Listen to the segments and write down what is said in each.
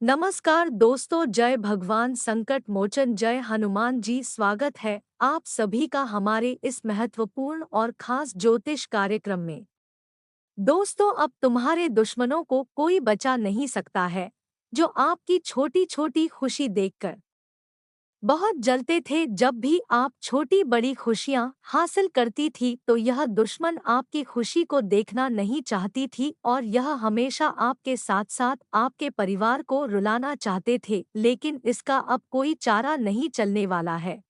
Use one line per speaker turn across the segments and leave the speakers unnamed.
नमस्कार दोस्तों, जय भगवान संकट मोचन, जय हनुमान जी। स्वागत है आप सभी का हमारे इस महत्वपूर्ण और खास ज्योतिष कार्यक्रम में। दोस्तों, अब तुम्हारे दुश्मनों को कोई बचा नहीं सकता है, जो आपकी छोटी छोटी खुशी देखकर बहुत जलते थे। जब भी आप छोटी बड़ी खुशियां हासिल करती थी तो यह दुश्मन आपकी खुशी को देखना नहीं चाहती थी और यह हमेशा आपके साथ साथ आपके परिवार को रुलाना चाहते थे। लेकिन इसका अब कोई चारा नहीं चलने वाला है,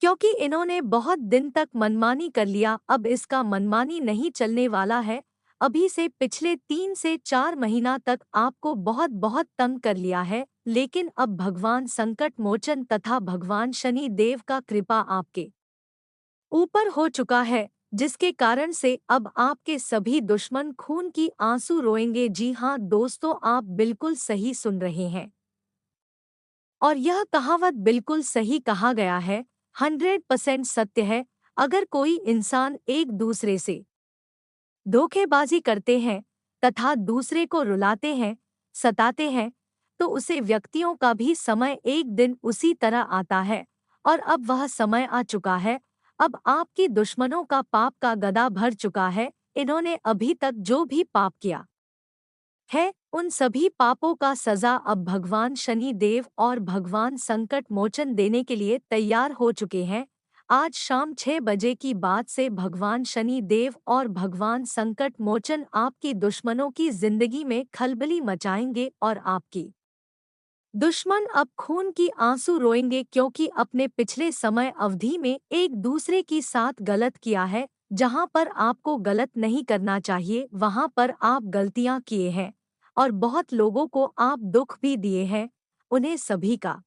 क्योंकि इन्होंने बहुत दिन तक मनमानी कर लिया। अब इसका मनमानी नहीं चलने वाला है। अभी से पिछले 3 से 4 महीना तक आपको बहुत बहुत तंग कर लिया है, लेकिन अब भगवान संकट मोचन तथा भगवान शनि देव का कृपा आपके ऊपर हो चुका है, जिसके कारण से अब आपके सभी दुश्मन खून की आंसू रोएंगे। जी हाँ दोस्तों, आप बिल्कुल सही सुन रहे हैं और यह कहावत बिल्कुल सही कहा गया है, 100% सत्य है। अगर कोई इंसान एक दूसरे से धोखेबाजी करते हैं तथा दूसरे को रुलाते हैं, सताते हैं, तो उसे व्यक्तियों का भी समय एक दिन उसी तरह आता है। और अब वह समय आ चुका है। अब आपकी दुश्मनों का पाप का गदा भर चुका है। इन्होंने अभी तक जो भी पाप किया है, उन सभी पापों का सजा अब भगवान शनि देव और भगवान संकट मोचन देने के लिए तैयार हो चुके हैं। आज शाम 6 बजे की बात से भगवान शनि देव और भगवान संकट मोचन आपकी दुश्मनों की जिंदगी में खलबली मचाएंगे और आपकी दुश्मन अब खून की आंसू रोएंगे, क्योंकि अपने पिछले समय अवधि में एक दूसरे की साथ गलत किया है। जहां पर आपको गलत नहीं करना चाहिए वहां पर आप गलतियां किए हैं और बहुत लोगों को आप दुख भी दिए हैं। उन्हें सभी का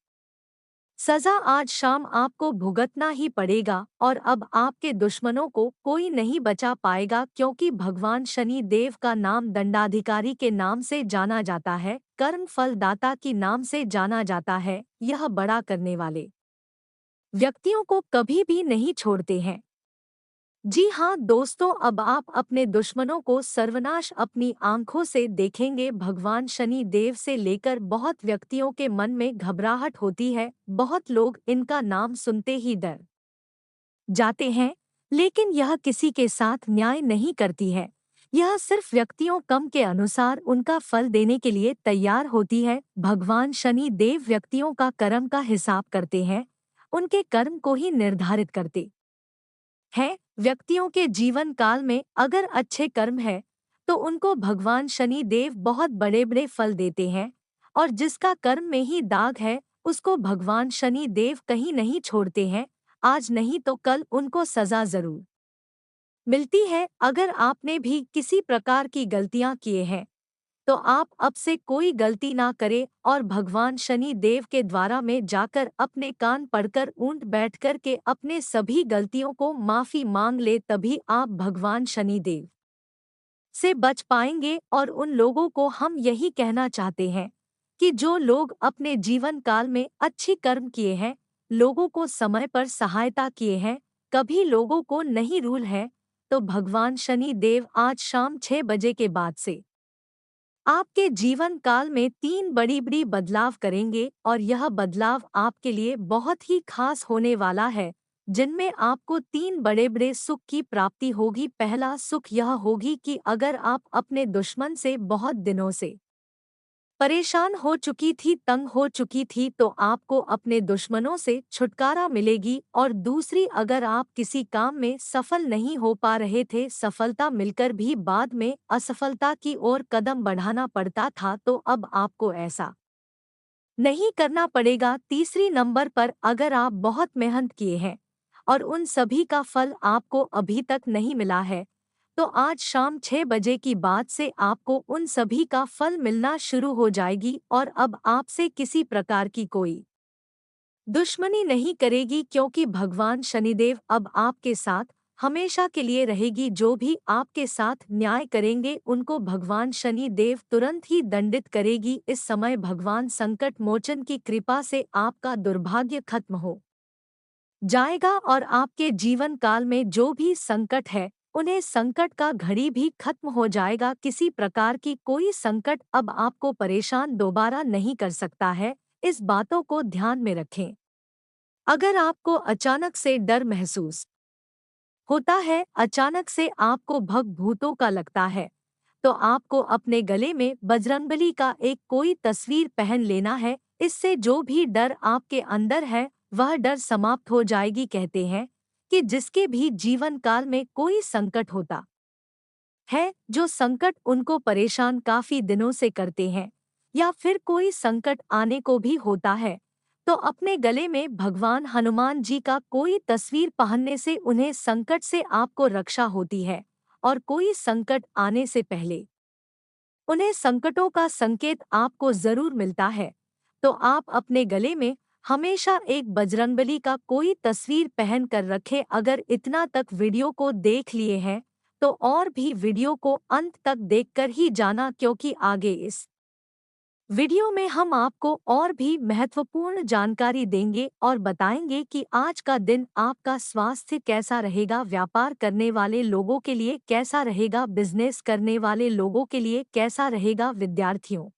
सजा आज शाम आपको भुगतना ही पड़ेगा और अब आपके दुश्मनों को कोई नहीं बचा पाएगा, क्योंकि भगवान शनि देव का नाम दंडाधिकारी के नाम से जाना जाता है, कर्म फलदाता की नाम से जाना जाता है। यह बड़ा करने वाले व्यक्तियों को कभी भी नहीं छोड़ते हैं। जी हाँ दोस्तों, अब आप अपने दुश्मनों को सर्वनाश अपनी आंखों से देखेंगे। भगवान शनि देव से लेकर बहुत व्यक्तियों के मन में घबराहट होती है। बहुत लोग इनका नाम सुनते ही डर जाते हैं, लेकिन यह किसी के साथ न्याय नहीं करती है। यह सिर्फ व्यक्तियों कम के अनुसार उनका फल देने के लिए तैयार होती है। भगवान शनि देव व्यक्तियों का कर्म का हिसाब करते हैं, उनके कर्म को ही निर्धारित करते हैं। व्यक्तियों के जीवन काल में अगर अच्छे कर्म है तो उनको भगवान शनि देव बहुत बड़े बड़े फल देते हैं, और जिसका कर्म में ही दाग है उसको भगवान शनि देव कहीं नहीं छोड़ते हैं। आज नहीं तो कल उनको सजा जरूर मिलती है। अगर आपने भी किसी प्रकार की गलतियां किए हैं तो आप अब से कोई गलती ना करें और भगवान शनि देव के द्वारा में जाकर अपने कान पड़कर ऊंट बैठ कर के अपने सभी गलतियों को माफी मांग ले, तभी आप भगवान शनि देव से बच पाएंगे। और उन लोगों को हम यही कहना चाहते हैं कि जो लोग अपने जीवन काल में अच्छी कर्म किए हैं, लोगों को समय पर सहायता किए हैं, कभी लोगों को नहीं रूल है, तो भगवान शनि देव आज शाम 6 बजे के बाद से आपके जीवन काल में 3 बड़ी बदलाव करेंगे और यह बदलाव आपके लिए बहुत ही खास होने वाला है, जिनमें आपको 3 बड़े सुख की प्राप्ति होगी। पहला सुख यह होगी कि अगर आप अपने दुश्मन से बहुत दिनों से परेशान हो चुकी थी, तंग हो चुकी थी, तो आपको अपने दुश्मनों से छुटकारा मिलेगी। और दूसरी, अगर आप किसी काम में सफल नहीं हो पा रहे थे, सफलता मिलकर भी बाद में असफलता की ओर कदम बढ़ाना पड़ता था, तो अब आपको ऐसा नहीं करना पड़ेगा। तीसरी नंबर पर, अगर आप बहुत मेहनत किए हैं और उन सभी का फल आपको अभी तक नहीं मिला है, तो आज शाम 6 बजे की बाद से आपको उन सभी का फल मिलना शुरू हो जाएगी और अब आपसे किसी प्रकार की कोई दुश्मनी नहीं करेगी, क्योंकि भगवान शनिदेव अब आपके साथ हमेशा के लिए रहेगी। जो भी आपके साथ न्याय करेंगे उनको भगवान शनि देव तुरंत ही दंडित करेगी। इस समय भगवान संकट मोचन की कृपा से आपका दुर्भाग्य खत्म हो जाएगा और आपके जीवन काल में जो भी संकट है उन्हें संकट का घड़ी भी खत्म हो जाएगा। किसी प्रकार की कोई संकट अब आपको परेशान दोबारा नहीं कर सकता है। इस बातों को ध्यान में रखें। अगर आपको अचानक से डर महसूस होता है, अचानक से आपको भग भूतों का लगता है, तो आपको अपने गले में बजरंगबली का एक कोई तस्वीर पहन लेना है। इससे जो भी डर आपके अंदर है वह डर समाप्त हो जाएगी। कहते हैं कि जिसके भी जीवन काल में कोई संकट होता है, जो संकट उनको परेशान काफी दिनों से करते हैं, या फिर कोई संकट आने को भी होता है, तो अपने गले में भगवान हनुमान जी का कोई तस्वीर पहनने से उन्हें संकट से आपको रक्षा होती है। और कोई संकट आने से पहले उन्हें संकटों का संकेत आपको जरूर मिलता है। तो आप अपने गले में हमेशा एक बजरंगबली का कोई तस्वीर पहन कर रखें। अगर इतना तक वीडियो को देख लिए हैं तो और भी वीडियो को अंत तक देखकर ही जाना, क्योंकि आगे इस वीडियो में हम आपको और भी महत्वपूर्ण जानकारी देंगे और बताएंगे कि आज का दिन आपका स्वास्थ्य कैसा रहेगा, व्यापार करने वाले लोगों के लिए कैसा रहेगा, बिजनेस करने वाले लोगों के लिए कैसा रहेगा, विद्यार्थियों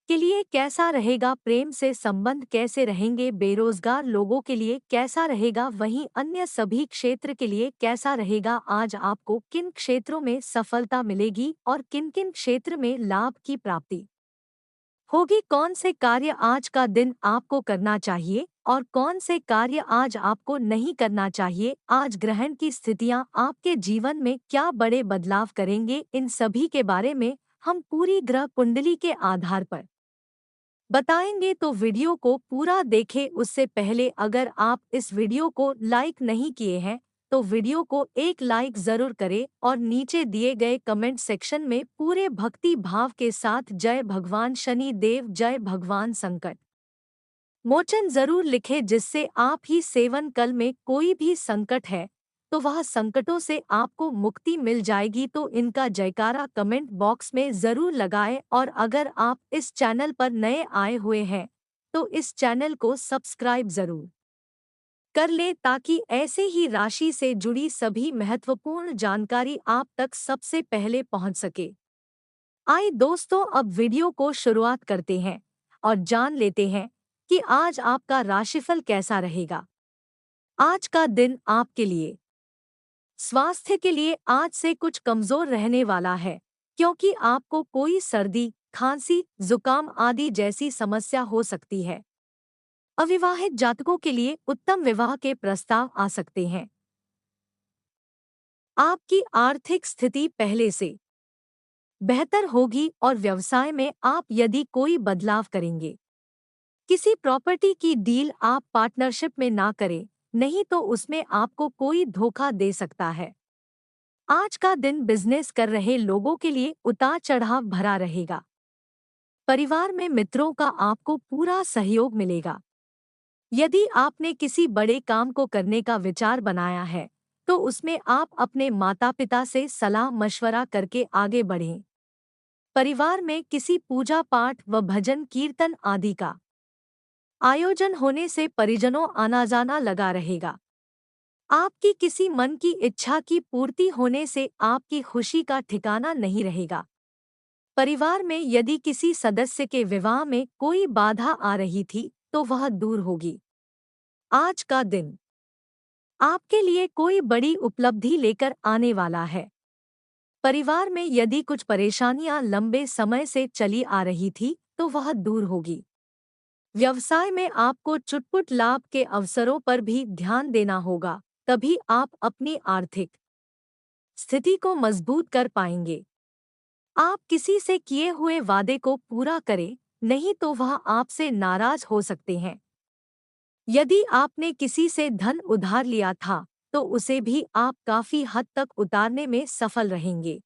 के लिए कैसा रहेगा, प्रेम से संबंध कैसे रहेंगे, बेरोजगार लोगों के लिए कैसा रहेगा, वहीं अन्य सभी क्षेत्र के लिए कैसा रहेगा। आज आपको किन क्षेत्रों में सफलता मिलेगी और किन किन क्षेत्र में लाभ की प्राप्ति होगी, कौन से कार्य आज का दिन आपको करना चाहिए और कौन से कार्य आज आपको नहीं करना चाहिए, आज ग्रहण की स्थितियां आपके जीवन में क्या बड़े बदलाव करेंगे, इन सभी के बारे में हम पूरी ग्रह कुंडली के आधार पर बताएंगे। तो वीडियो को पूरा देखें। उससे पहले अगर आप इस वीडियो को लाइक नहीं किए हैं तो वीडियो को एक लाइक जरूर करें और नीचे दिए गए कमेंट सेक्शन में पूरे भक्ति भाव के साथ जय भगवान शनि देव, जय भगवान संकट मोचन जरूर लिखें, जिससे आप ही सेवन कल में कोई भी संकट है तो वह संकटों से आपको मुक्ति मिल जाएगी। तो इनका जयकारा कमेंट बॉक्स में जरूर लगाएं। और अगर आप इस चैनल पर नए आए हुए हैं तो इस चैनल को सब्सक्राइब जरूर कर ले, ताकि ऐसे ही राशि से जुड़ी सभी महत्वपूर्ण जानकारी आप तक सबसे पहले पहुंच सके। आइए दोस्तों, अब वीडियो को शुरुआत करते हैं और जान लेते हैं कि आज आपका राशिफल कैसा रहेगा। आज का दिन आपके लिए स्वास्थ्य के लिए आज से कुछ कमजोर रहने वाला है, क्योंकि आपको कोई सर्दी, खांसी, जुकाम आदि जैसी समस्या हो सकती है। अविवाहित जातकों के लिए उत्तम विवाह के प्रस्ताव आ सकते हैं। आपकी आर्थिक स्थिति पहले से बेहतर होगी और व्यवसाय में आप यदि कोई बदलाव करेंगे, किसी प्रॉपर्टी की डील आप पार्टनरशिप में ना करें, नहीं तो उसमें आपको कोई धोखा दे सकता है। आज का दिन बिजनेस कर रहे लोगों के लिए उतार चढ़ाव भरा रहेगा। परिवार में मित्रों का आपको पूरा सहयोग मिलेगा। यदि आपने किसी बड़े काम को करने का विचार बनाया है तो उसमें आप अपने माता पिता से सलाह मशवरा करके आगे बढ़ें। परिवार में किसी पूजा पाठ व भजन कीर्तन आदि का आयोजन होने से परिजनों आना जाना लगा रहेगा। आपकी किसी मन की इच्छा की पूर्ति होने से आपकी खुशी का ठिकाना नहीं रहेगा। परिवार में यदि किसी सदस्य के विवाह में कोई बाधा आ रही थी तो वह दूर होगी। आज का दिन आपके लिए कोई बड़ी उपलब्धि लेकर आने वाला है। परिवार में यदि कुछ परेशानियां लंबे समय से चली आ रही थी तो वह दूर होगी। व्यवसाय में आपको चुटपुट लाभ के अवसरों पर भी ध्यान देना होगा, तभी आप अपनी आर्थिक स्थिति को मजबूत कर पाएंगे। आप किसी से किए हुए वादे को पूरा करें, नहीं तो वह आपसे नाराज हो सकते हैं। यदि आपने किसी से धन उधार लिया था तो उसे भी आप काफी हद तक उतारने में सफल रहेंगे।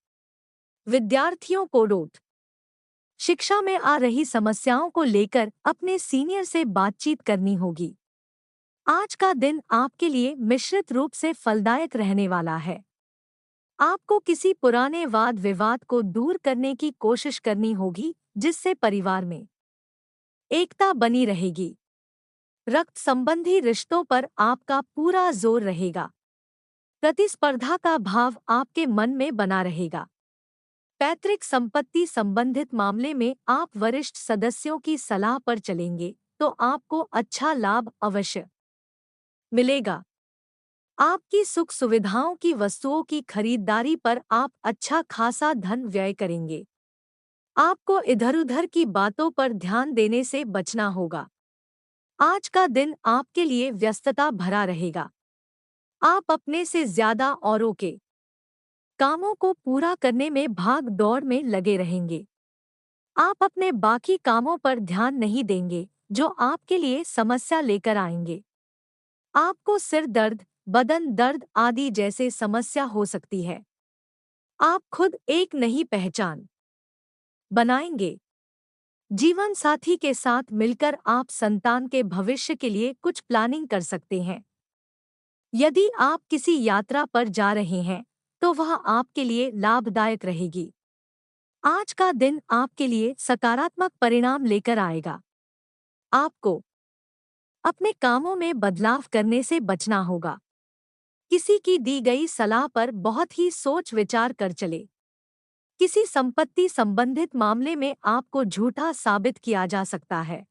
विद्यार्थियों को रोट शिक्षा में आ रही समस्याओं को लेकर अपने सीनियर से बातचीत करनी होगी। आज का दिन आपके लिए मिश्रित रूप से फलदायक रहने वाला है। आपको किसी पुराने वाद विवाद को दूर करने की कोशिश करनी होगी, जिससे परिवार में एकता बनी रहेगी। रक्त संबंधी रिश्तों पर आपका पूरा जोर रहेगा। प्रतिस्पर्धा का भाव आपके मन में बना रहेगा। पैतृक संपत्ति संबंधित मामले में आप वरिष्ठ सदस्यों की सलाह पर चलेंगे तो आपको अच्छा लाभ अवश्य मिलेगा। आपकी सुख सुविधाओं की वस्तुओं की खरीदारी पर आप अच्छा खासा धन व्यय करेंगे। आपको इधर-उधर की बातों पर ध्यान देने से बचना होगा। आज का दिन आपके लिए व्यस्तता भरा रहेगा। आप अपने से ज्यादा औरों के कामों को पूरा करने में भाग दौड़ में लगे रहेंगे। आप अपने बाकी कामों पर ध्यान नहीं देंगे जो आपके लिए समस्या लेकर आएंगे। आपको सिर दर्द, बदन दर्द आदि जैसे समस्या हो सकती है। आप खुद एक नई पहचान बनाएंगे। जीवन साथी के साथ मिलकर आप संतान के भविष्य के लिए कुछ प्लानिंग कर सकते हैं। यदि आप किसी यात्रा पर जा रहे हैं तो वह आपके लिए लाभदायक रहेगी। आज का दिन आपके लिए सकारात्मक परिणाम लेकर आएगा। आपको अपने कामों में बदलाव करने से बचना होगा। किसी की दी गई सलाह पर बहुत ही सोच विचार कर चले। किसी संपत्ति संबंधित मामले में आपको झूठा साबित किया जा सकता है।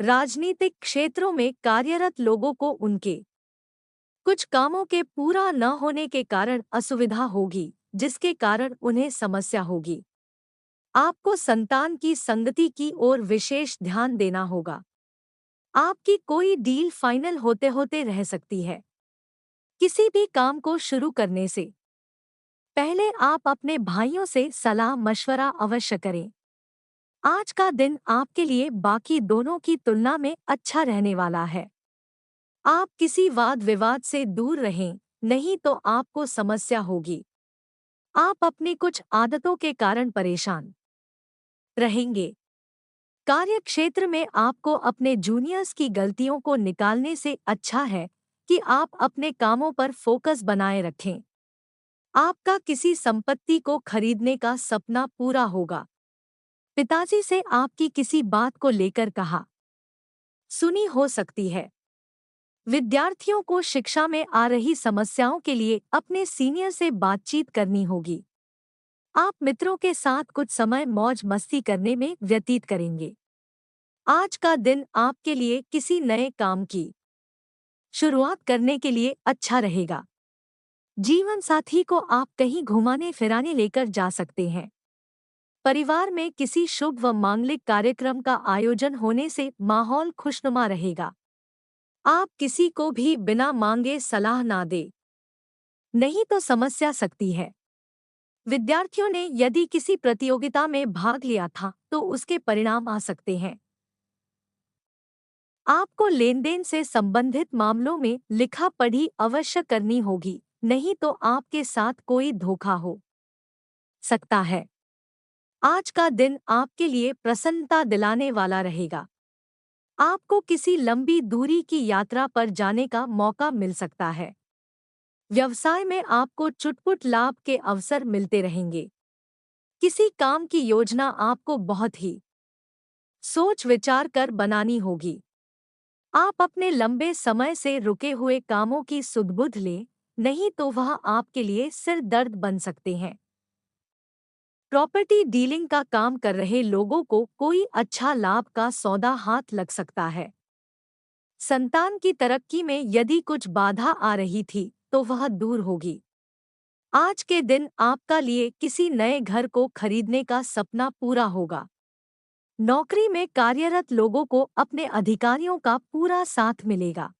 राजनीतिक क्षेत्रों में कार्यरत लोगों को उनके कुछ कामों के पूरा न होने के कारण असुविधा होगी, जिसके कारण उन्हें समस्या होगी। आपको संतान की संगति की ओर विशेष ध्यान देना होगा। आपकी कोई डील फाइनल होते होते रह सकती है। किसी भी काम को शुरू करने से पहले आप अपने भाइयों से सलाह मशवरा अवश्य करें। आज का दिन आपके लिए बाकी दोनों की तुलना में अच्छा रहने वाला है। आप किसी वाद विवाद से दूर रहें, नहीं तो आपको समस्या होगी। आप अपनी कुछ आदतों के कारण परेशान रहेंगे। कार्य क्षेत्र में आपको अपने जूनियर्स की गलतियों को निकालने से अच्छा है कि आप अपने कामों पर फोकस बनाए रखें। आपका किसी संपत्ति को खरीदने का सपना पूरा होगा। पिताजी से आपकी किसी बात को लेकर कहा सुनी हो सकती है। विद्यार्थियों को शिक्षा में आ रही समस्याओं के लिए अपने सीनियर से बातचीत करनी होगी। आप मित्रों के साथ कुछ समय मौज मस्ती करने में व्यतीत करेंगे। आज का दिन आपके लिए किसी नए काम की शुरुआत करने के लिए अच्छा रहेगा। जीवन साथी को आप कहीं घुमाने फिराने लेकर जा सकते हैं। परिवार में किसी शुभ व मांगलिक कार्यक्रम का आयोजन होने से माहौल खुशनुमा रहेगा। आप किसी को भी बिना मांगे सलाह ना दें, नहीं तो समस्या सकती है। विद्यार्थियों ने यदि किसी प्रतियोगिता में भाग लिया था तो उसके परिणाम आ सकते हैं। आपको लेनदेन से संबंधित मामलों में लिखा पढ़ी अवश्य करनी होगी, नहीं तो आपके साथ कोई धोखा हो सकता है। आज का दिन आपके लिए प्रसन्नता दिलाने वाला रहेगा। आपको किसी लंबी दूरी की यात्रा पर जाने का मौका मिल सकता है। व्यवसाय में आपको चुटपुट लाभ के अवसर मिलते रहेंगे। किसी काम की योजना आपको बहुत ही सोच विचार कर बनानी होगी। आप अपने लंबे समय से रुके हुए कामों की सुध-बुध लें, नहीं तो वह आपके लिए सिर दर्द बन सकते हैं। प्रॉपर्टी डीलिंग का काम कर रहे लोगों को कोई अच्छा लाभ का सौदा हाथ लग सकता है। संतान की तरक्की में यदि कुछ बाधा आ रही थी तो वह दूर होगी। आज के दिन आपका लिए किसी नए घर को खरीदने का सपना पूरा होगा। नौकरी में कार्यरत लोगों को अपने अधिकारियों का पूरा साथ मिलेगा।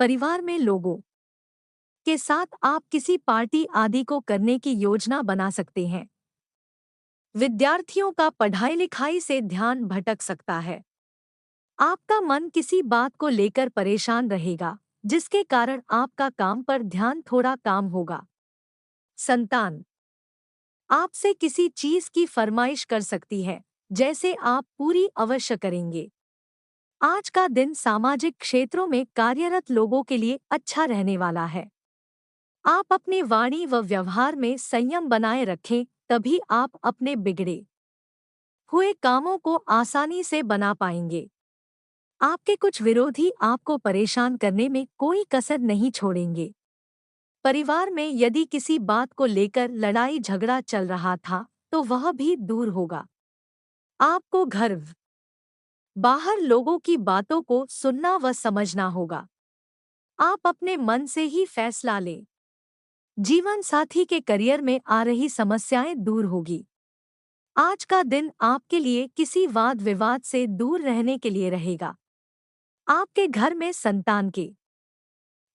परिवार में लोगों के साथ आप किसी पार्टी आदि को करने की योजना बना सकते हैं। विद्यार्थियों का पढ़ाई लिखाई से ध्यान भटक सकता है। आपका मन किसी बात को लेकर परेशान रहेगा, जिसके कारण आपका काम पर ध्यान थोड़ा काम होगा। संतान आपसे किसी चीज की फरमाइश कर सकती है, जैसे आप पूरी अवश्य करेंगे। आज का दिन सामाजिक क्षेत्रों में कार्यरत लोगों के लिए अच्छा रहने वाला है। आप अपनी वाणी व व्यवहार में संयम बनाए रखें, तभी आप अपने बिगड़े हुए कामों को आसानी से बना पाएंगे। आपके कुछ विरोधी आपको परेशान करने में कोई कसर नहीं छोड़ेंगे। परिवार में यदि किसी बात को लेकर लड़ाई झगड़ा चल रहा था तो वह भी दूर होगा। आपको घर बाहर लोगों की बातों को सुनना व समझना होगा। आप अपने मन से ही फैसला लें। जीवन साथी के करियर में आ रही समस्याएं दूर होगी। आज का दिन आपके लिए किसी वाद विवाद से दूर रहने के लिए रहेगा। आपके घर में संतान के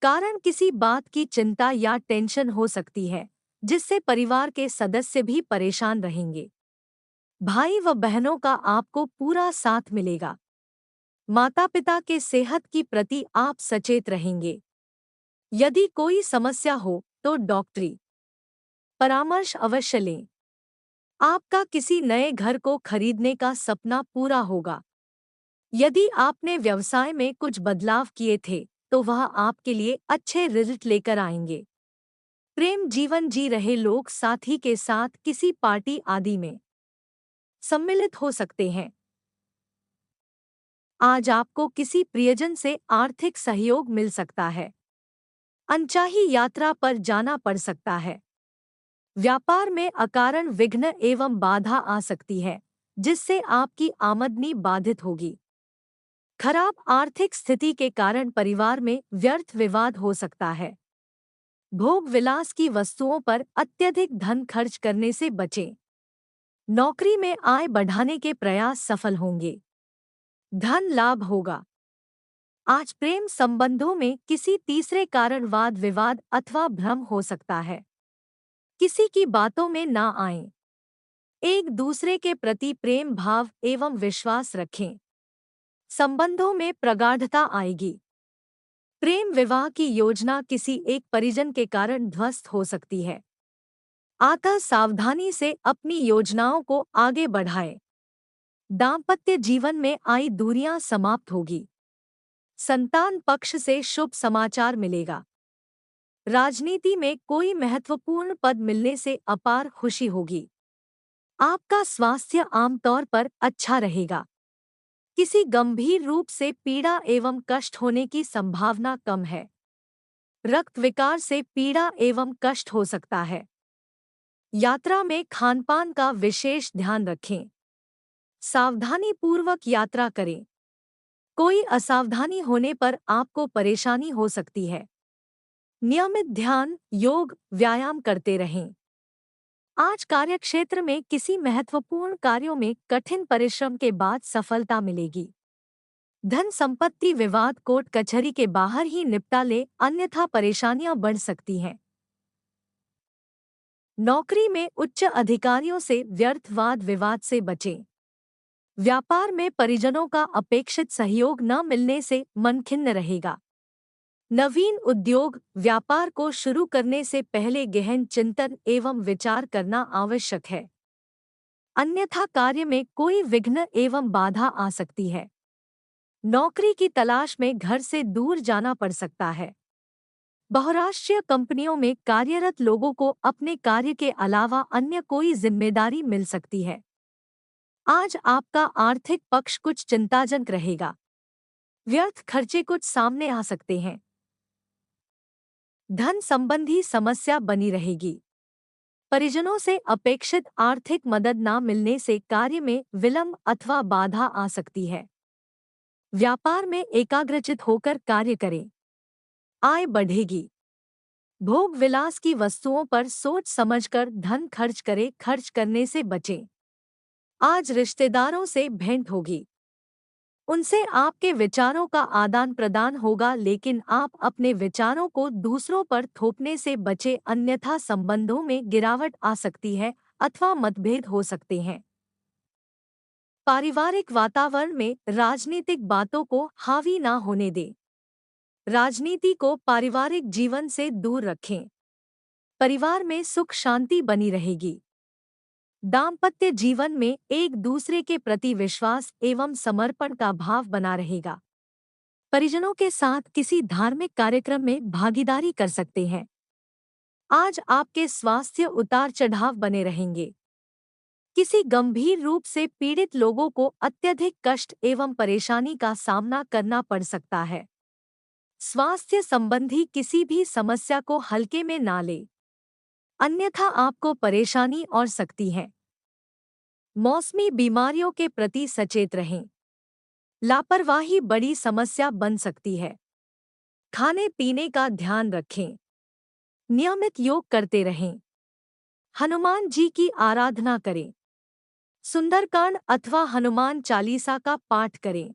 कारण किसी बात की चिंता या टेंशन हो सकती है, जिससे परिवार के सदस्य भी परेशान रहेंगे। भाई व बहनों का आपको पूरा साथ मिलेगा। माता पिता के सेहत की प्रति आप सचेत रहेंगे। यदि कोई समस्या हो तो डॉक्टरी परामर्श अवश्य लें। आपका किसी नए घर को खरीदने का सपना पूरा होगा। यदि आपने व्यवसाय में कुछ बदलाव किए थे तो वह आपके लिए अच्छे रिजल्ट लेकर आएंगे। प्रेम जीवन जी रहे लोग साथी के साथ किसी पार्टी आदि में सम्मिलित हो सकते हैं। आज आपको किसी प्रियजन से आर्थिक सहयोग मिल सकता है। अनचाही यात्रा पर जाना पड़ सकता है। व्यापार में अकारण विघ्न एवं बाधा आ सकती है, जिससे आपकी आमदनी बाधित होगी। खराब आर्थिक स्थिति के कारण परिवार में व्यर्थ विवाद हो सकता है। भोग विलास की वस्तुओं पर अत्यधिक धन खर्च करने से बचें। नौकरी में आय बढ़ाने के प्रयास सफल होंगे। धन लाभ होगा। आज प्रेम संबंधों में किसी तीसरे कारण वाद विवाद अथवा भ्रम हो सकता है। किसी की बातों में ना आएं। एक दूसरे के प्रति प्रेम भाव एवं विश्वास रखें। संबंधों में प्रगाढ़ता आएगी। प्रेम विवाह की योजना किसी एक परिजन के कारण ध्वस्त हो सकती है। अतः सावधानी से अपनी योजनाओं को आगे बढ़ाएं। दाम्पत्य जीवन में आई दूरियां समाप्त होगी। संतान पक्ष से शुभ समाचार मिलेगा। राजनीति में कोई महत्वपूर्ण पद मिलने से अपार खुशी होगी। आपका स्वास्थ्य आमतौर पर अच्छा रहेगा। किसी गंभीर रूप से पीड़ा एवं कष्ट होने की संभावना कम है। रक्त विकार से पीड़ा एवं कष्ट हो सकता है। यात्रा में खानपान का विशेष ध्यान रखें। सावधानी पूर्वक यात्रा करें। कोई असावधानी होने पर आपको परेशानी हो सकती है। नियमित ध्यान, योग, व्यायाम करते रहें। आज कार्यक्षेत्र में किसी महत्वपूर्ण कार्यों में कठिन परिश्रम के बाद सफलता मिलेगी। धन संपत्ति विवाद कोर्ट कचहरी के बाहर ही निपटा ले, अन्यथा परेशानियां बढ़ सकती हैं। नौकरी में उच्च अधिकारियों से व्यर्थ वाद विवाद से बचें। व्यापार में परिजनों का अपेक्षित सहयोग न मिलने से मन खिन्न रहेगा। नवीन उद्योग व्यापार को शुरू करने से पहले गहन चिंतन एवं विचार करना आवश्यक है। अन्यथा कार्य में कोई विघ्न एवं बाधा आ सकती है। नौकरी की तलाश में घर से दूर जाना पड़ सकता है। बहुराष्ट्रीय कंपनियों में कार्यरत लोगों को अपने कार्य के अलावा अन्य कोई जिम्मेदारी मिल सकती है। आज आपका आर्थिक पक्ष कुछ चिंताजनक रहेगा। व्यर्थ खर्चे कुछ सामने आ सकते हैं। धन संबंधी समस्या बनी रहेगी। परिजनों से अपेक्षित आर्थिक मदद न मिलने से कार्य में विलंब अथवा बाधा आ सकती है। व्यापार में एकाग्रचित होकर कार्य करें। आय बढ़ेगी। भोग विलास की वस्तुओं पर सोच समझकर धन खर्च करें। खर्च करने से बचें। आज रिश्तेदारों से भेंट होगी। उनसे आपके विचारों का आदान प्रदान होगा, लेकिन आप अपने विचारों को दूसरों पर थोपने से बचें, अन्यथा संबंधों में गिरावट आ सकती है अथवा मतभेद हो सकते हैं। पारिवारिक वातावरण में राजनीतिक बातों को हावी ना होने दें। राजनीति को पारिवारिक जीवन से दूर रखें। परिवार में सुख शांति बनी रहेगी। दाम्पत्य जीवन में एक दूसरे के प्रति विश्वास एवं समर्पण का भाव बना रहेगा। परिजनों के साथ किसी धार्मिक कार्यक्रम में भागीदारी कर सकते हैं। आज आपके स्वास्थ्य उतार चढ़ाव बने रहेंगे। किसी गंभीर रूप से पीड़ित लोगों को अत्यधिक कष्ट एवं परेशानी का सामना करना पड़ सकता है। स्वास्थ्य संबंधी किसी भी समस्या को हल्के में ना ले, अन्यथा आपको परेशानी और सकती है। मौसमी बीमारियों के प्रति सचेत रहें। लापरवाही बड़ी समस्या बन सकती है। खाने पीने का ध्यान रखें। नियमित योग करते रहें। हनुमान जी की आराधना करें। सुंदरकांड अथवा हनुमान चालीसा का पाठ करें।